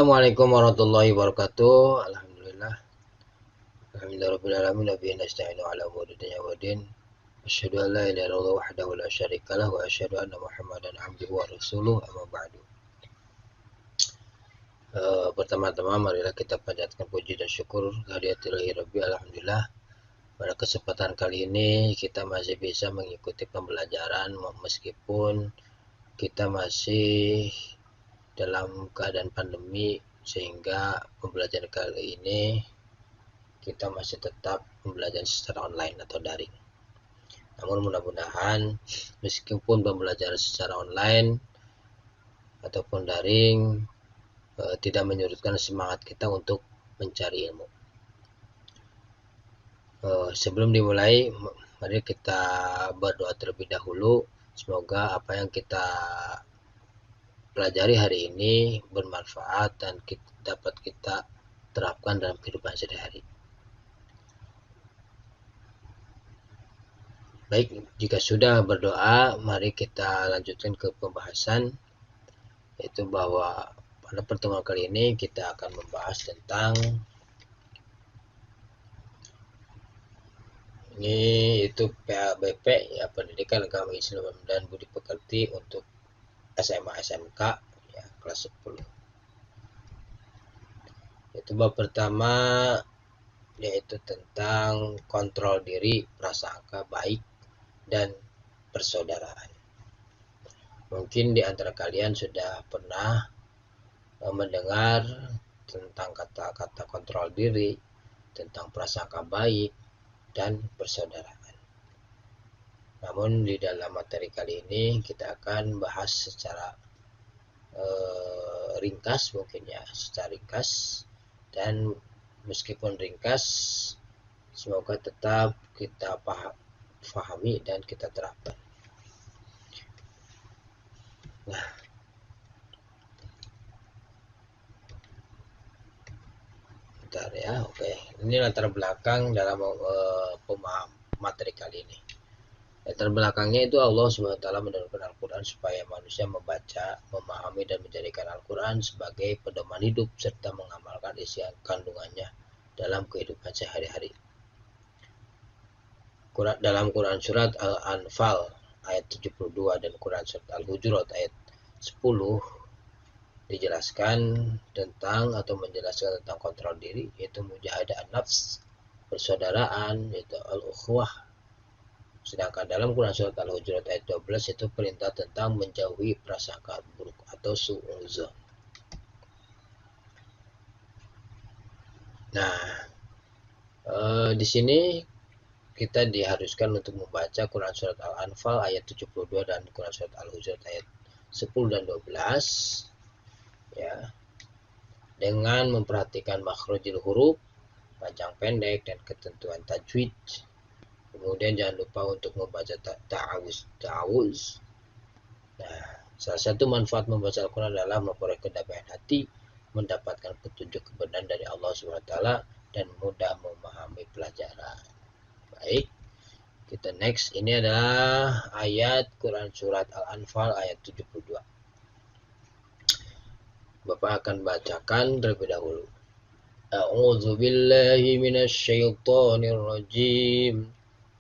Assalamualaikum warahmatullahi wabarakatuh. Alhamdulillah. Alhamdulillahirabbil alamin wa bihi nasta'inu ala umuri dunya waddin. Asyhadu an la ilaha illallah wahdahu la syarika lah wa asyhadu anna Muhammadan abduhu wa rasuluh amma ba'du. Pertama-tama marilah kita panjatkan puji dan syukur kehadirat Rabbi. Alhamdulillah. Pada kesempatan kali ini kita masih bisa mengikuti pembelajaran meskipun kita masih dalam keadaan pandemi, sehingga pembelajaran kali ini kita masih tetap pembelajaran secara online atau daring. Namun mudah-mudahan meskipun pembelajaran secara online ataupun daring tidak menyurutkan semangat kita untuk mencari ilmu. Sebelum dimulai, mari kita berdoa terlebih dahulu. Semoga apa yang kita pelajari hari ini bermanfaat dan dapat kita terapkan dalam kehidupan sehari-hari. Baik, jika sudah berdoa, mari kita lanjutkan ke pembahasan, yaitu bahwa pada pertemuan kali ini kita akan membahas tentang itu PABP, ya, Pendidikan Agama Islam dan Budi Pekerti untuk SMA SMK, ya, kelas 10. Itu bab pertama, yaitu tentang kontrol diri, prasangka baik dan persaudaraan. Mungkin di antara kalian sudah pernah mendengar tentang kata-kata kontrol diri, tentang prasangka baik dan persaudaraan. Namun di dalam materi kali ini kita akan bahas secara ringkas, mungkin ya, secara ringkas, dan meskipun ringkas, semoga tetap kita pahami dan kita terapkan. Nah, bentar ya, oke. Ini latar belakang dalam pemahaman materi kali ini. Latar belakangnya itu Allah SWT menurunkan Al-Quran supaya manusia membaca, memahami dan menjadikan Al-Quran sebagai pedoman hidup serta mengamalkan isi kandungannya dalam kehidupan sehari-hari. Dalam Quran surat Al-Anfal ayat 72 dan Quran surat Al-Hujurat ayat 10 dijelaskan tentang atau menjelaskan tentang kontrol diri, yaitu mujahadah nafs, persaudaraan, yaitu al-ukhuwah. Sedangkan dalam Quran surat Al-Hujurat ayat 12 itu perintah tentang menjauhi prasangka buruk atau su'udzon. Nah, di sini kita diharuskan untuk membaca Quran surat Al-Anfal ayat 72 dan Quran surat Al-Hujurat ayat 10 dan 12, ya, dengan memperhatikan makhrajul huruf, panjang pendek dan ketentuan tajwid. Kemudian jangan lupa untuk membaca ta'awuz. Nah, salah satu manfaat membaca Al-Quran adalah memperoleh kedamaian hati, mendapatkan petunjuk kebenaran dari Allah SWT, dan mudah memahami pelajaran. Baik, kita next. Ini adalah ayat Quran surat Al-Anfal ayat 72. Bapak akan bacakan terlebih dahulu. A'udzu billahi minasyaitonir rajim.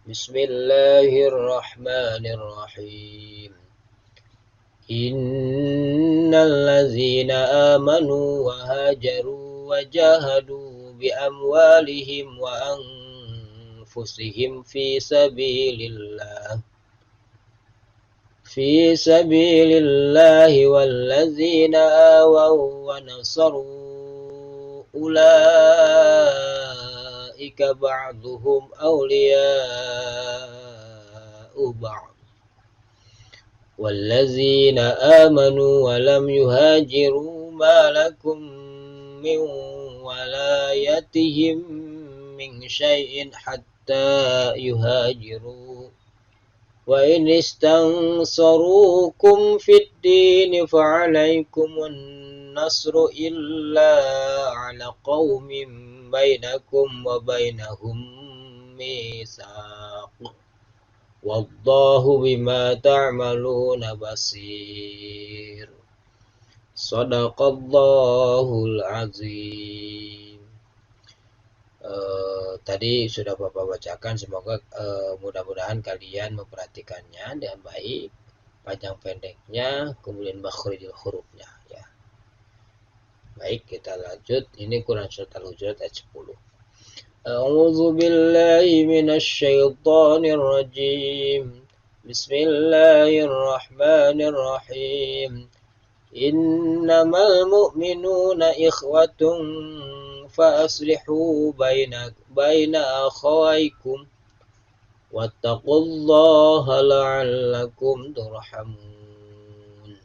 Bismillahirrahmanirrahim. Innal ladzina amanu wa hajaru wa jahadu bi amwalihim wa anfusihim fi sabilillahi walladzina awaw wa nasaru ulaika ba'duhum awliya'u ba'd walladzina amanu wa lam yuhajiru ma lakum min walayatihim min syai'in hatta yuhajiru wa in istansarukum fid dini fa'alaykumun nasru illa ala qaumin bainakum wa bainahum mitsaq wallahu bima ta'maluna basir. Shadaqallahul azim. Tadi sudah Bapak bacakan, semoga mudah-mudahan kalian memperhatikannya dengan baik, panjang pendeknya, kemudian makhrijul hurufnya ya. Baik, kita lanjut. Ini Quran surat Al-Hujurat ayat 10. A'udzu billahi minasy syaithanir rajim. Bismillahirrahmanirrahim. Innamal mu'minuna ikhwatun fa aslihu baina akhawaykum wattaqullaha la'allakum turhamun.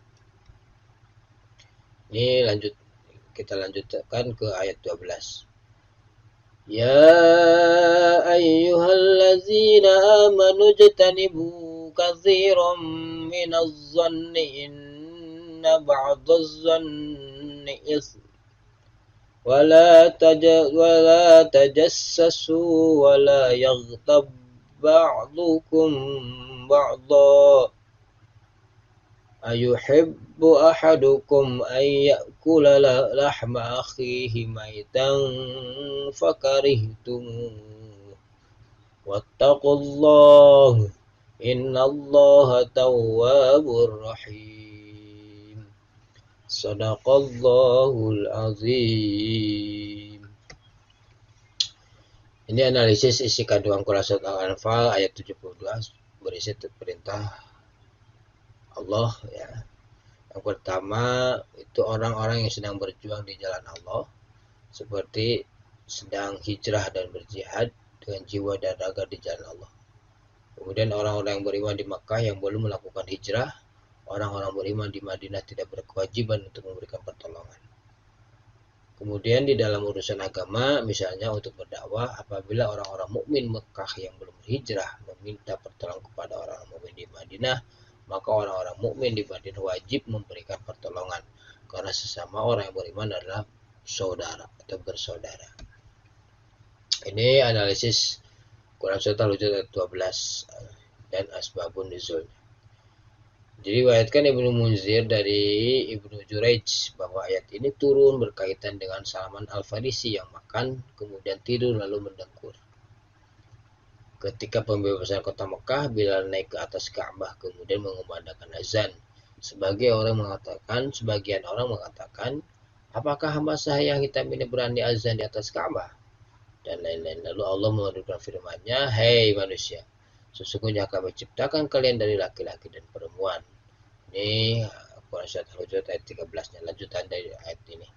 Ini kita lanjutkan ke ayat 12. Ya ayyuhallazina amanu jtanibu katsiran minadh dhanni inna ba'dadh dhanni itsm ولا تجسسوا ولا يغتب بعضكم بعضا أيحب أحدكم أن يأكل لحم أخيه ميتا فكرهتموه واتقوا الله إن الله تواب رحيم صدق الله العظيم. Ini analisis isi kandungan Quran surat Al-Anfal ayat 72 berisi perintah Allah ya. Yang pertama itu orang-orang yang sedang berjuang di jalan Allah, seperti sedang hijrah dan berjihad dengan jiwa dan raga di jalan Allah. Kemudian orang-orang yang beriman di Makkah yang belum melakukan hijrah, orang-orang beriman di Madinah tidak berkewajiban untuk memberikan pertolongan. Kemudian di dalam urusan agama, misalnya untuk berdakwah, apabila orang-orang mukmin Mekah yang belum berhijrah meminta pertolongan kepada orang-orang mukmin di Madinah, maka orang-orang mukmin di Madinah wajib memberikan pertolongan, karena sesama orang yang beriman adalah saudara atau bersaudara. Ini analisis Quran surat Al-Hujurat ayat 12 dan asbabun nuzulnya. Diriwayatkan Ibnu Munzir dari Ibnu Jurayj bahwa ayat ini turun berkaitan dengan Salman Al-Farisi yang makan, kemudian tidur lalu mendengkur. Ketika pembebasan kota Mekah, Bilal naik ke atas Ka'bah kemudian mengumandangkan azan. Sebagian orang mengatakan, apakah hamba sahaya yang hitam ini berani azan di atas Ka'bah? Dan lain-lain. Lalu Allah menurunkan firman-Nya, "Hei manusia, sesungguhnya kami ciptakan kalian dari laki-laki dan perempuan." Ini Quran surat Al-Hujurat ayat 13-nya, lanjutan dari ayat ini.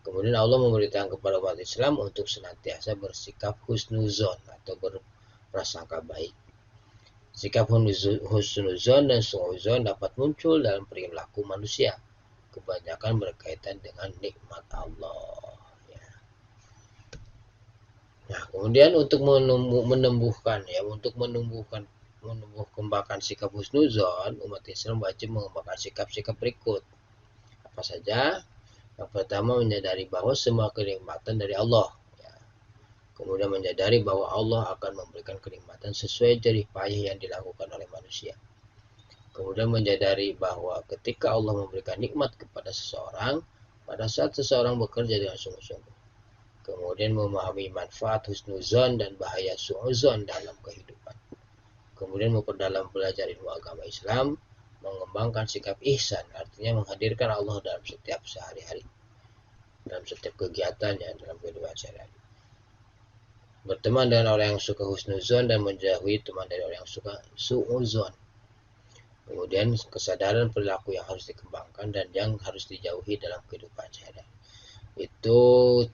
Kemudian Allah memerintahkan kepada umat Islam untuk senantiasa bersikap husnuzon atau berprasangka baik. Sikap husnuzon dan su'uzon dapat muncul dalam perilaku manusia, kebanyakan berkaitan dengan nikmat Allah. Nah, kemudian untuk menumbuh kembangkan sikap husnuzon, umat Islam wajib mengembangkan sikap-sikap berikut. Apa saja? Yang pertama, menyadari bahwa semua kenikmatan dari Allah. Ya. Kemudian menyadari bahwa Allah akan memberikan kenikmatan sesuai jerih payah yang dilakukan oleh manusia. Kemudian menyadari bahwa ketika Allah memberikan nikmat kepada seseorang, pada saat seseorang bekerja dengan sungguh-sungguh. Kemudian memahami manfaat husnuzon dan bahaya su'uzon dalam kehidupan. Kemudian memperdalam belajar ilmu agama Islam, mengembangkan sikap ihsan, artinya menghadirkan Allah dalam setiap sehari-hari, dalam setiap kegiatannya, dalam kehidupan sehari-hari. Berteman dengan orang yang suka husnuzon dan menjauhi teman dari orang yang suka su'uzon. Kemudian kesadaran perilaku yang harus dikembangkan dan yang harus dijauhi dalam kehidupan sehari-hari. Itu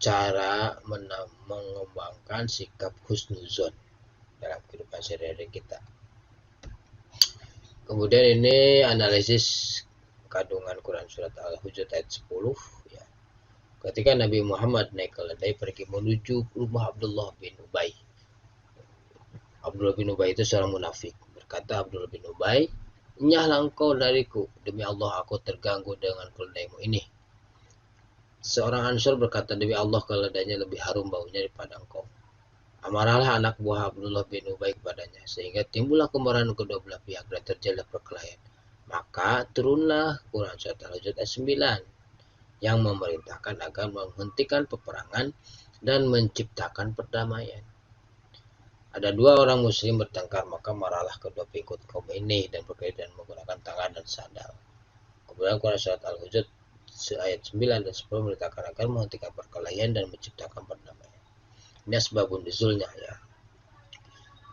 cara mengembangkan sikap husnuzon dalam kehidupan sehari-hari kita. Kemudian ini analisis kandungan Quran surat Al-Hujurat ayat 10 ya. Ketika Nabi Muhammad naik keledai pergi menuju rumah Abdullah bin Ubay. Abdullah bin Ubay itu seorang munafik. Berkata Abdullah bin Ubay, "Nyahlah engkau dariku, demi Allah aku terganggu dengan keledaimu ini." Seorang Ansor berkata, "Demi Allah keledainya lebih harum baunya daripada engkau." Amarahlah anak buah Abdullah bin Ubay kepadanya, sehingga timbullah kemarahan kedua belah pihak dan terjadilah perkelahian. Maka turunlah Quran surat Al-Hujurat ayat 9. yang memerintahkan agar menghentikan peperangan dan menciptakan perdamaian. Ada dua orang muslim bertengkar, maka marahlah kedua pengikut kaum ini dan berkelahi dan menggunakan tangan dan sandal. Kemudian Quran surat Al-Hujurat ayat 9 dan 10 memerintahkan agar menghentikan perkelahian dan menciptakan perdamaian. Ini asbabun nuzulnya ya.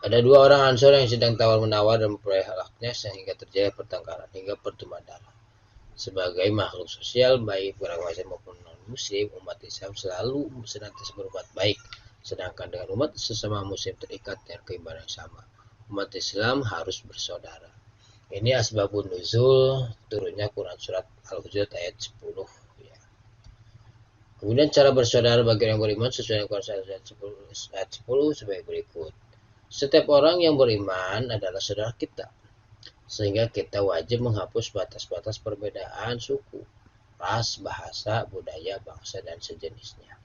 Ada dua orang Ansor yang sedang tawar-menawar dan memperoleh akhlaknya sehingga terjadi pertengkaran hingga pertumpahan darah. Sebagai makhluk sosial, baik beragama Islam maupun non-Muslim, umat Islam selalu senantiasa berbuat baik, sedangkan dengan umat sesama Muslim terikat dengan keimanan yang sama. Umat Islam harus bersaudara. Ini asbabun nuzul turunnya Quran surat Al-Hujurat ayat 10. Ya. Kemudian cara bersaudara bagi orang beriman sesuai dengan Quran surat ayat 10 sebagai berikut. Setiap orang yang beriman adalah saudara kita, sehingga kita wajib menghapus batas-batas perbedaan suku, ras, bahasa, budaya, bangsa, dan sejenisnya.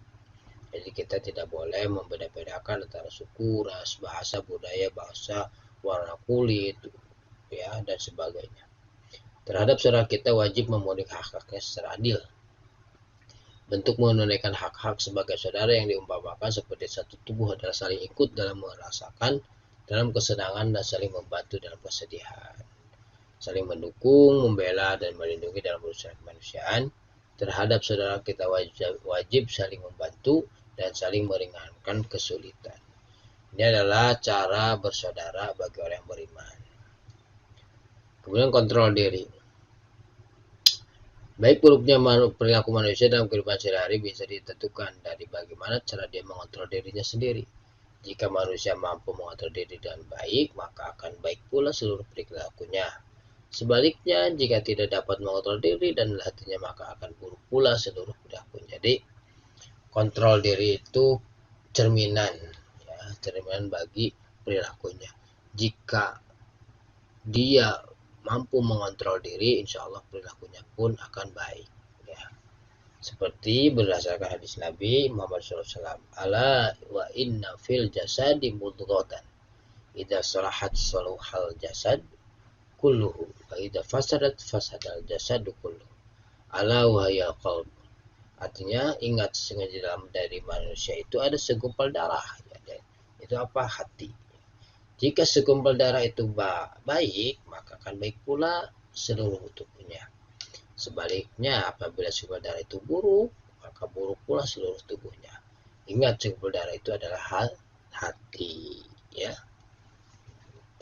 Jadi kita tidak boleh membeda-bedakan antara suku, ras, bahasa, budaya, bangsa, warna kulit, ya, dan sebagainya. Terhadap saudara kita wajib memenuhi hak-haknya secara adil. Bentuk menunaikan hak-hak sebagai saudara yang diumpamakan seperti satu tubuh adalah saling ikut dalam merasakan, dalam kesenangan, dan saling membantu dalam kesedihan. Saling mendukung, membela, dan melindungi dalam urusan kemanusiaan. Terhadap saudara kita wajib saling membantu dan saling meringankan kesulitan. Ini adalah cara bersaudara bagi orang yang beriman. Kemudian kontrol diri. Baik buruknya perilaku manusia dalam kehidupan sehari-hari bisa ditentukan dari bagaimana cara dia mengontrol dirinya sendiri. Jika manusia mampu mengontrol diri dengan baik, maka akan baik pula seluruh perilakunya. Sebaliknya, jika tidak dapat mengontrol diri dan hatinya, maka akan buruk pula seluruh perilakunya. Jadi, kontrol diri itu cerminan, ya, cerminan bagi perilakunya. Jika dia mampu mengontrol diri, insya Allah perilakunya pun akan baik. Ya. Seperti berdasarkan hadis Nabi Muhammad SAW, ala wa inna fil jasadi mudghatan, idza salahat saluhal jasad kulluhu, wa idza fasadat fasadal jasadu kulluhu, ala wa hiya qalb. Artinya ingat, sesungguhnya dalam dari manusia itu ada segumpal darah. Ya, itu apa? Hati. Jika segumpal darah itu baik, maka akan baik pula seluruh tubuhnya. Sebaliknya, apabila segumpal darah itu buruk, maka buruk pula seluruh tubuhnya. Ingat, segumpal darah itu adalah hati. Ya.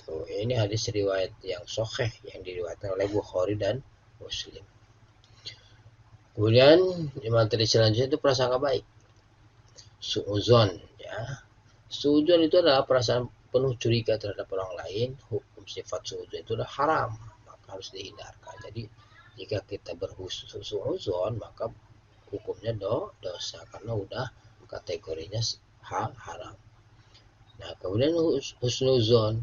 Tuh, ini hadis riwayat yang sahih yang diriwayatkan oleh Bukhari dan Muslim. Kemudian, di materi selanjutnya itu prasangka baik. Su'uzon, ya. Su'uzon itu adalah perasaan penuh curiga terhadap orang lain. Hukum sifat su'uzon itu adalah haram, maka harus dihindarkan. Jadi jika kita bersu'uzon, maka hukumnya dosa karena udah kategorinya haram. Nah, kemudian husnuzon.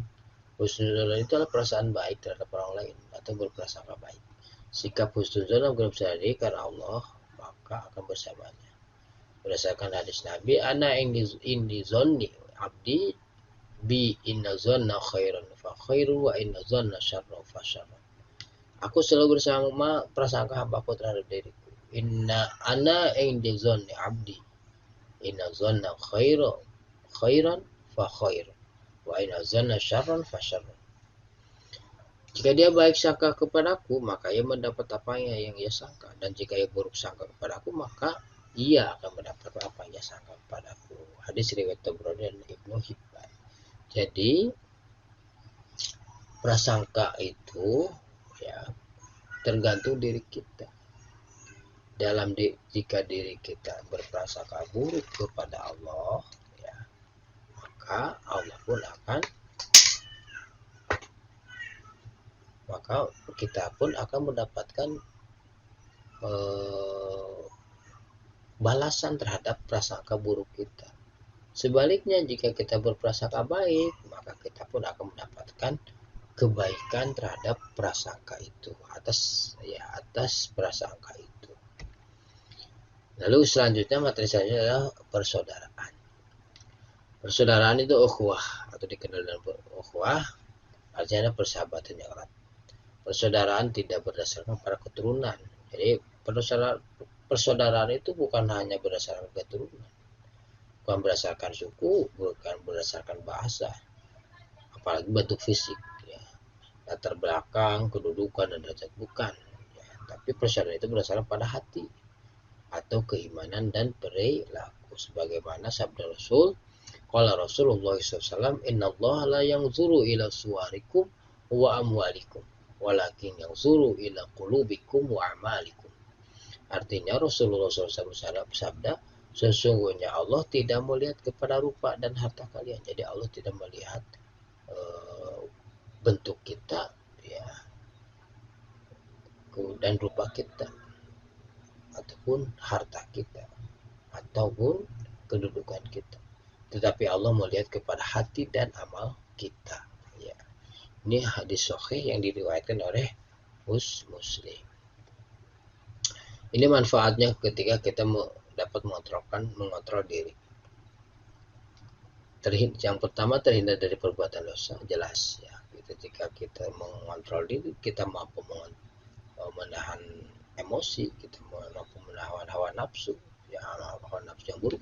Husnuzon itu adalah perasaan baik terhadap orang lain atau berprasangka baik. Sikap husnuzon dalam bersanding karena Allah, maka akan bersamanya. Berdasarkan hadis Nabi, ana indi zonni abdi bi inna zanna khairan fa khairu wa inna zanna syarran fa syarran. Aku selalu bersama prasangka hambaku terhadap diriku. Inna ana indi zanni abdi. Inna zanna khairan fa khair. Wa inna zanna syarran fa syarran. Jika dia baik sangka kepadaku, maka ia mendapat apa yang ia sangka. Dan jika ia buruk sangka kepadaku, maka ia akan mendapat apa yang ia sangka kepadaku. Hadis riwayat Tabrani dan Ibnu Hibban. Jadi prasangka itu ya tergantung diri kita. Jika diri kita berprasangka buruk kepada Allah, ya, maka Allah pun kita pun akan mendapatkan balasan terhadap prasangka buruk kita. Sebaliknya, jika kita berprasangka baik, maka kita pun akan mendapatkan kebaikan terhadap prasangka itu, atas prasangka itu. Lalu selanjutnya, materi selanjutnya adalah persaudaraan. Persaudaraan itu ukhuwah atau dikenal dengan ukhuwah, artinya persahabatan yang erat. Persaudaraan tidak berdasarkan pada keturunan. Jadi persaudaraan itu bukan hanya berdasarkan keturunan, bukan berdasarkan suku, bukan berdasarkan bahasa, apalagi bentuk fisik, ya, latar belakang, kedudukan, dan derajat, bukan. Ya, tapi persaudaraan itu berdasarkan pada hati atau keimanan dan perilaku, sebagaimana sabda Rasul, qala Rasulullah SAW, inna Allah la yanzuru ila suwarikum wa amwalikum walakin yanzuru ila qulubikum wa amalikum. Artinya Rasulullah SAW bersabda, sesungguhnya Allah tidak melihat kepada rupa dan harta kalian. Jadi Allah tidak melihat bentuk kita, ya, dan rupa kita, ataupun harta kita, ataupun kedudukan kita. Tetapi Allah melihat kepada hati dan amal kita. Ya. Ini hadis sahih yang diriwayatkan oleh Muslim. Ini manfaatnya ketika kita dapat mengontrol diri. Yang pertama, terhindar dari perbuatan dosa, jelas ya. Ketika kita mengontrol diri, kita mampu menahan emosi, kita mampu menahan hawa nafsu, ya, hawa nafsu yang buruk,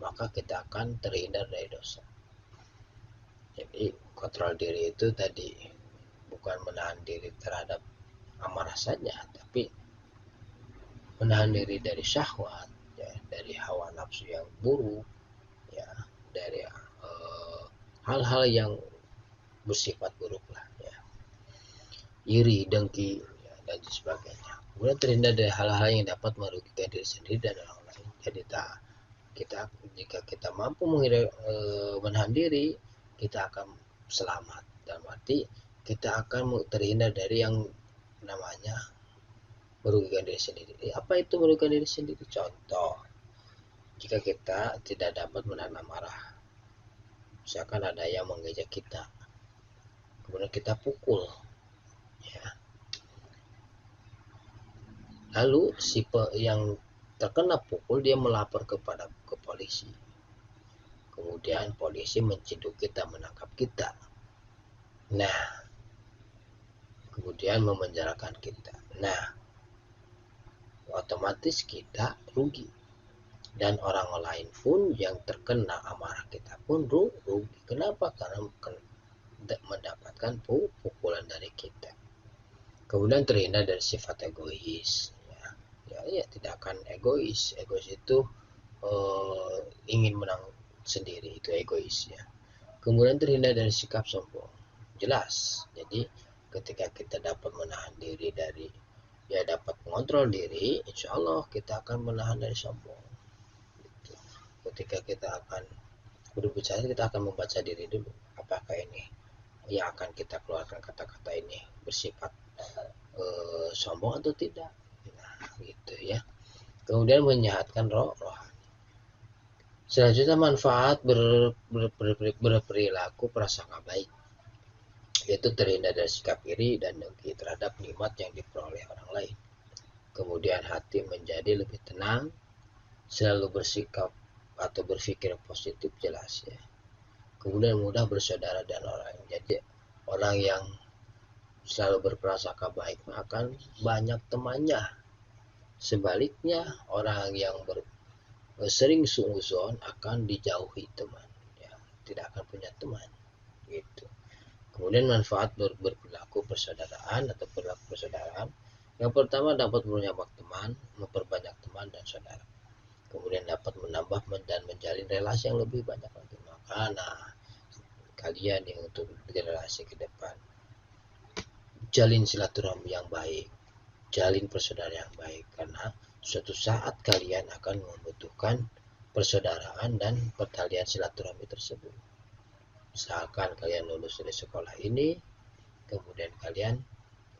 maka kita akan terhindar dari dosa. Jadi kontrol diri itu tadi bukan menahan diri terhadap amarah saja, tapi menahan diri dari syahwat, ya, dari hawa nafsu yang buruk, ya, dari hal-hal yang bersifat buruk lah, ya, iri, dengki, ya, dan sebagainya. Kemudian terhindar dari hal-hal yang dapat merugikan diri sendiri dan orang lain. Jadi jika kita mampu menahan diri, kita akan selamat. Dalam arti kita akan terhindar dari yang namanya merugikan diri sendiri. Apa itu merugikan diri sendiri? Contoh, jika kita tidak dapat menahan amarah, misalkan ada yang mengejek kita, kemudian kita pukul, ya. Lalu si yang terkena pukul dia melapor ke polisi. Kemudian polisi menciduk kita, menangkap kita. Nah, kemudian memenjarakan kita. Nah, otomatis kita rugi, dan orang lain pun yang terkena amarah kita pun rugi. Kenapa? Karena mendapatkan pukulan dari kita. Kemudian terhindar dari sifat egois, ya tidak akan egois itu ingin menang sendiri, itu egois, ya. Kemudian terhindar dari sikap sombong, jelas. Jadi ketika kita dapat menahan diri dari, ya, dapat mengontrol diri, insya Allah kita akan menahan dari sombong. Gitu. Ketika kita akan berbicara, kita akan membaca diri dulu, apakah ini yang akan kita keluarkan kata-kata ini bersifat sombong atau tidak. Nah, gitu ya. Kemudian menyehatkan rohani. Selanjutnya manfaat berperilaku prasangka baik, yaitu terhindar dari sikap iri dan dengki terhadap nikmat yang diperoleh orang lain. Kemudian hati menjadi lebih tenang, selalu bersikap atau berpikir positif, jelas ya. Kemudian mudah bersaudara dan orang lain. Jadi orang yang selalu berprasangka baik akan banyak temannya. Sebaliknya orang yang sering suudzon akan dijauhi teman, ya, tidak akan punya teman, gitu. Kemudian manfaat berperilaku persaudaraan atau perilaku persaudaraan. Yang pertama, dapat memperbanyak teman dan saudara. Kemudian dapat menambah dan menjalin relasi yang lebih banyak lagi. Maka kalian yang untuk generasi ke depan, jalin silaturahmi yang baik, jalin persaudaraan yang baik, karena suatu saat kalian akan membutuhkan persaudaraan dan pertalian silaturahmi tersebut. Misalkan kalian lulus dari sekolah ini, kemudian kalian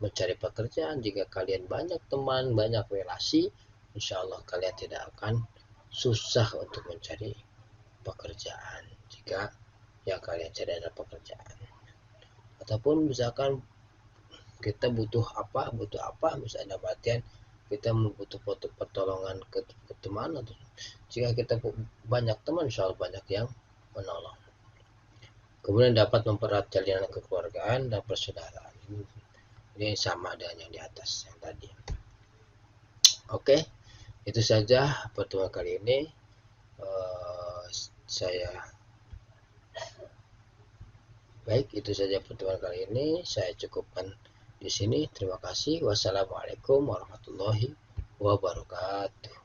mencari pekerjaan, jika kalian banyak teman, banyak relasi, insya Allah kalian tidak akan susah untuk mencari pekerjaan jika yang kalian cari adalah pekerjaan. Ataupun misalkan kita butuh apa, misalnya artian kita membutuh pertolongan ke teman, atau jika kita banyak teman, insya Allah banyak yang menolong. Kemudian dapat mempererat jalinan kekeluargaan dan persaudaraan. Ini sama dengan yang di atas yang tadi. Oke, Itu saja pertemuan kali ini. Saya Baik, itu saja pertemuan kali ini. Saya cukupkan di sini. Terima kasih. Wassalamualaikum warahmatullahi wabarakatuh.